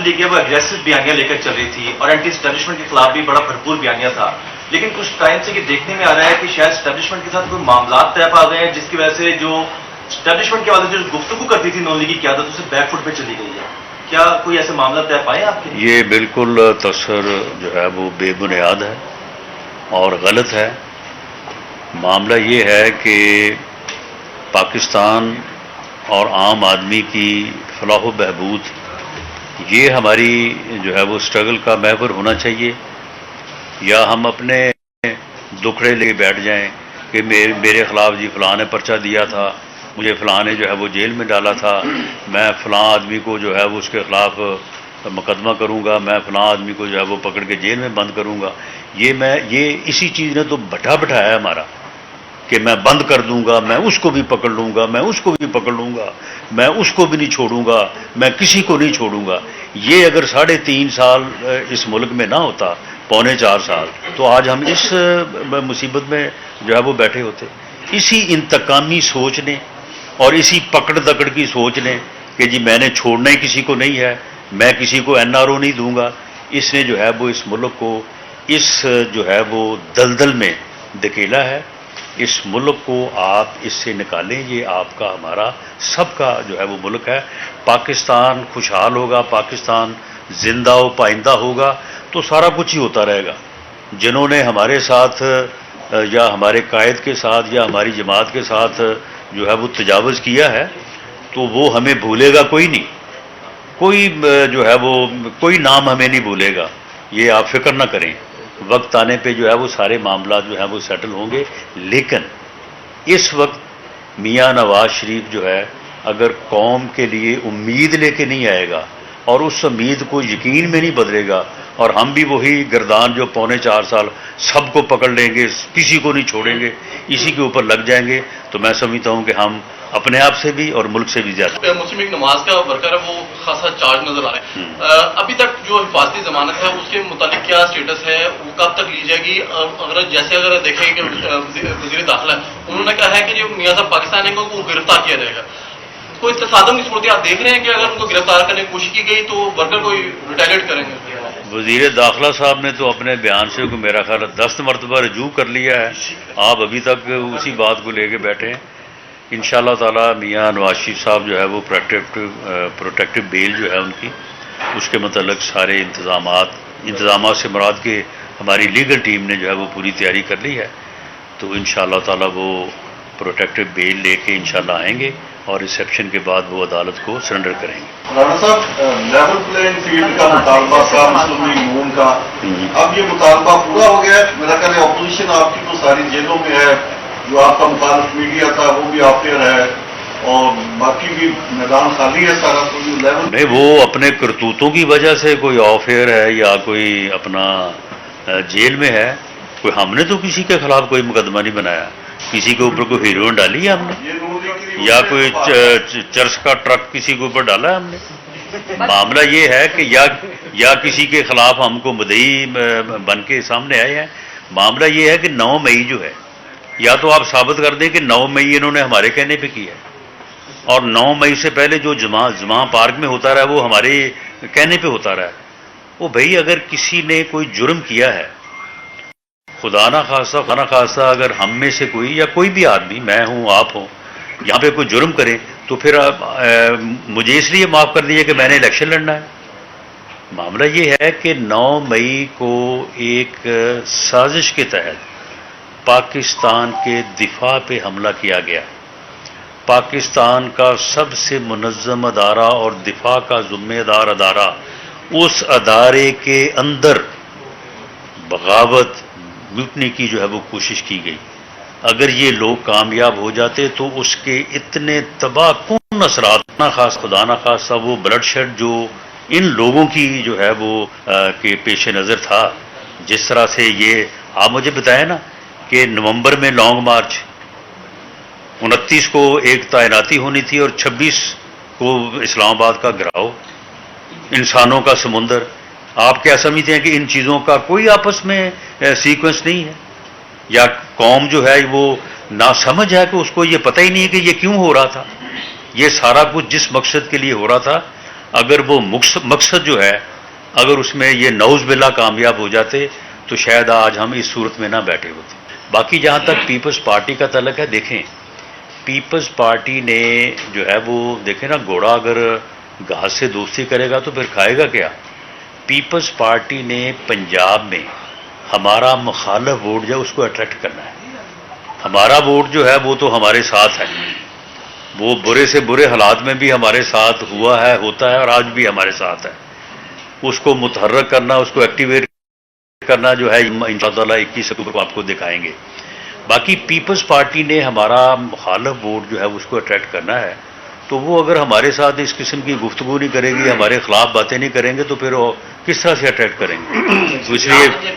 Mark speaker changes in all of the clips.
Speaker 1: League ہے وہ aggressive بیانیاں لے کر چل رہی تھی اور اینٹی اسٹیبلشمنٹ کے خلاف بھی بڑا بھرپور بیانیہ تھا، لیکن کچھ ٹائم سے یہ دیکھنے میں آ رہا ہے کہ شاید اسٹیبلشمنٹ کے ساتھ کوئی معاملات طے پا گئے ہیں جس کی وجہ سے جو اسٹیبلشمنٹ کے حوالے سے جو گفتگو کرتی تھی نون لیگی قیادت اسے بیک فٹ پہ چلی گئی ہے. کیا کوئی ایسے معاملات طے پائے آپ کے؟
Speaker 2: یہ بالکل تصور جو ہے وہ بے بنیاد ہے اور غلط ہے. معاملہ یہ ہے کہ پاکستان اور عام آدمی کی فلاح و بہبود یہ ہماری جو ہے وہ اسٹرگل کا محور ہونا چاہیے، یا ہم اپنے دکھڑے لے بیٹھ جائیں کہ میرے خلاف جی فلاں نے پرچہ دیا تھا، مجھے فلاں نے جو ہے وہ جیل میں ڈالا تھا، میں فلاں آدمی کو جو ہے وہ اس کے خلاف مقدمہ کروں گا، میں فلاں آدمی کو جو ہے وہ پکڑ کے جیل میں بند کروں گا. یہ اسی چیز نے تو بٹھایا ہے ہمارا کہ میں بند کر دوں گا، میں اس کو بھی پکڑ لوں گا، میں اس کو بھی پکڑ لوں گا، میں اس کو بھی نہیں چھوڑوں گا، میں کسی کو نہیں چھوڑوں گا. یہ اگر 3.5 سال اس ملک میں نہ ہوتا، 3.25 سال، تو آج ہم اس مصیبت میں جو ہے وہ بیٹھے ہوتے. اسی انتقامی سوچ نے اور اسی پکڑ دکڑ کی سوچ نے کہ جی میں نے چھوڑنا ہی کسی کو نہیں ہے، میں کسی کو NRO نہیں دوں گا، اس نے جو ہے وہ اس ملک کو اس جو ہے وہ دلدل میں دھکیلا ہے. اس ملک کو آپ اس سے نکالیں، یہ آپ کا ہمارا سب کا جو ہے وہ ملک ہے. پاکستان خوشحال ہوگا، پاکستان زندہ و پائندہ ہوگا تو سارا کچھ ہی ہوتا رہے گا. جنہوں نے ہمارے ساتھ یا ہمارے قائد کے ساتھ یا ہماری جماعت کے ساتھ جو ہے وہ تجاوز کیا ہے تو وہ ہمیں بھولے گا کوئی نہیں، کوئی جو ہے وہ کوئی نام ہمیں نہیں بھولے گا. یہ آپ فکر نہ کریں، وقت آنے پہ جو ہے وہ سارے معاملات جو ہیں وہ سیٹل ہوں گے. لیکن اس وقت میاں نواز شریف جو ہے اگر قوم کے لیے امید لے کے نہیں آئے گا اور اس امید کو یقین میں نہیں بدلے گا اور ہم بھی وہی گردان جو 4.25 سال سب کو پکڑ لیں گے، کسی کو نہیں چھوڑیں گے، اسی کے اوپر لگ جائیں گے، تو میں سمجھتا ہوں کہ ہم اپنے آپ سے بھی اور ملک سے بھی زیادہ.
Speaker 3: مسلم لیگ نواز کا ورکر ہے وہ خاصا چارج نظر آ رہا ہے. ابھی تک جو حفاظتی ضمانت ہے اس کے متعلق کیا اسٹیٹس ہے، وہ کب تک لی جائے گی؟ اگر دیکھیں کہ وزیر داخلہ انہوں نے کہا ہے کہ جو میاں صاحب پاکستان ہے کو گرفتار کیا جائے گا. کوئی تصادم کی صورت آپ دیکھ رہے ہیں کہ اگر ان کو گرفتار کرنے کی کوشش کی گئی تو ورکر کو ریٹیلیٹ کریں گے؟
Speaker 2: وزیر داخلہ صاحب نے تو اپنے بیان سے میرا خیال 10 مرتبہ رجوع کر لیا ہے. آپ ابھی تک اسی بات کو لے کے بیٹھے ہیں. انشاءاللہ تعالی میاں نواز شریف صاحب جو ہے وہ پروٹیکٹیو بیل جو ہے ان کی، اس کے متعلق سارے انتظامات سے مراد کہ ہماری لیگل ٹیم نے جو ہے وہ پوری تیاری کر لی ہے، تو انشاءاللہ تعالی وہ پروٹیکٹیو بیل لے کے انشاءاللہ آئیں گے اور ریسیپشن کے بعد وہ عدالت کو سرنڈر کریں گے.
Speaker 4: رانا صاحب، لیول پلینگ فیلڈ کا مطالبہ تھا مسلم لیگ نون کا، اب یہ مطالبہ پورا ہو گیا ہے. میرا خیال ہے اپوزیشن آپ کی تو ساری جیلوں میں ہے، جو آپ کا مخالف میڈیا تھا وہ بھی آپ پر ہے اور باقی بھی میدان خالی ہے سارا. تو یہ لیول
Speaker 2: نہیں، وہ اپنے کرتوتوں کی وجہ سے کوئی آف ایئر ہے یا کوئی اپنا جیل میں ہے. کوئی ہم نے تو کسی کے خلاف کوئی مقدمہ نہیں بنایا، کسی کے اوپر کوئی ہیروئن ڈالی ہے ہم نے، یا کوئی چرس کا ٹرک کسی کے اوپر ڈالا ہے ہم نے. معاملہ یہ ہے کہ یا کسی کے خلاف ہم کو مدعی بن کے سامنے آئے ہیں. معاملہ یہ ہے کہ 9 مئی جو ہے، یا تو آپ ثابت کر دیں کہ 9 مئی انہوں نے ہمارے کہنے پہ کیا ہے، اور 9 مئی سے پہلے جو جمعہ پارک میں ہوتا رہا وہ ہمارے کہنے پہ ہوتا رہا. وہ بھائی اگر کسی نے کوئی جرم کیا ہے، خدا نہ خواستہ اگر ہم میں سے کوئی یا کوئی بھی آدمی، میں ہوں آپ ہوں، یہاں پہ کوئی جرم کرے تو پھر مجھے اس لیے معاف کر دیجیے کہ میں نے الیکشن لڑنا ہے. معاملہ یہ ہے کہ 9 مئی کو ایک سازش کے تحت پاکستان کے دفاع پہ حملہ کیا گیا. پاکستان کا سب سے منظم ادارہ اور دفاع کا ذمہ دار ادارہ، اس ادارے کے اندر بغاوت لوٹنے کی جو ہے وہ کوشش کی گئی. اگر یہ لوگ کامیاب ہو جاتے تو اس کے اتنے تباہ کن اثرات، خدا نہ خواستہ وہ بلڈ شیڈ جو ان لوگوں کی جو ہے وہ کے پیش نظر تھا. جس طرح سے یہ آپ مجھے بتائیں نا کہ نومبر میں لانگ مارچ، 29 کو ایک تعیناتی ہونی تھی اور 26 کو اسلام آباد کا گھراؤ، انسانوں کا سمندر. آپ کیا سمجھتے ہیں کہ ان چیزوں کا کوئی آپس میں سیکوینس نہیں ہے؟ یا قوم جو ہے وہ ناسمجھ ہے کہ اس کو یہ پتہ ہی نہیں ہے کہ یہ کیوں ہو رہا تھا؟ یہ سارا کچھ جس مقصد کے لیے ہو رہا تھا اگر وہ مقصد جو ہے اگر اس میں یہ نعوذ باللہ کامیاب ہو جاتے تو شاید آج ہم اس صورت میں نہ بیٹھے ہوتے. باقی جہاں تک پیپلز پارٹی کا تعلق ہے، دیکھیں پیپلز پارٹی نے جو ہے وہ دیکھیں نا، گھوڑا اگر گھاس سے دوستی کرے گا تو پھر کھائے گا کیا؟ پیپلز پارٹی نے پنجاب میں ہمارا مخالف ووٹ جو ہے اس کو اٹریکٹ کرنا ہے. ہمارا ووٹ جو ہے وہ تو ہمارے ساتھ ہے، وہ برے سے برے حالات میں بھی ہمارے ساتھ ہوا ہے، ہوتا ہے اور آج بھی ہمارے ساتھ ہے. اس کو متحرک کرنا، اس کو ایکٹیویٹ کرنا جو ہے انشاءاللہ 21 اکتوبر کو آپ کو دکھائیں گے. باقی پیپلز پارٹی نے ہمارا مخالف ووٹ جو ہے اس کو اٹریکٹ کرنا ہے، تو وہ اگر ہمارے ساتھ اس قسم کی گفتگو نہیں کرے گی، ہمارے خلاف باتیں نہیں کریں گے، تو پھر وہ کس طرح سے اٹریکٹ کریں گے؟ تو اس لیے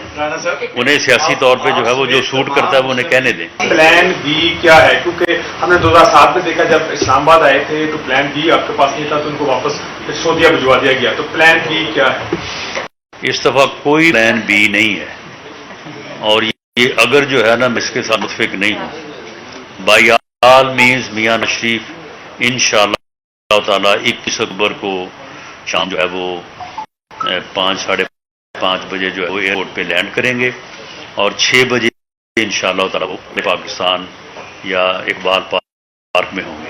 Speaker 2: انہیں سیاسی طور پہ جو ہے وہ جو سوٹ کرتا ہے وہ انہیں کہنے دیں.
Speaker 5: پلان بی کیا ہے؟ کیونکہ ہم نے 2007 میں دیکھا جب اسلام آباد آئے تھے تو پلان بی آپ کے پاس نہیں تھا، تو ان کو واپس سعودیہ بھجوا دیا گیا. تو پلان بی کیا ہے؟
Speaker 2: اس دفعہ کوئی پلان بی نہیں ہے، اور یہ اگر جو ہے نا میں اس کے ساتھ متفق نہیں ہوں. بائی آل مینز میاں نشریف انشاءاللہ تعالی 21 اکتوبر کو شام جو ہے وہ 5-5:30 بجے جو ہے وہ ایئرپورٹ پہ لینڈ کریں گے، اور 6 بجے انشاءاللہ تعالی وہ پاکستان یا اقبال پارک میں ہوں گے.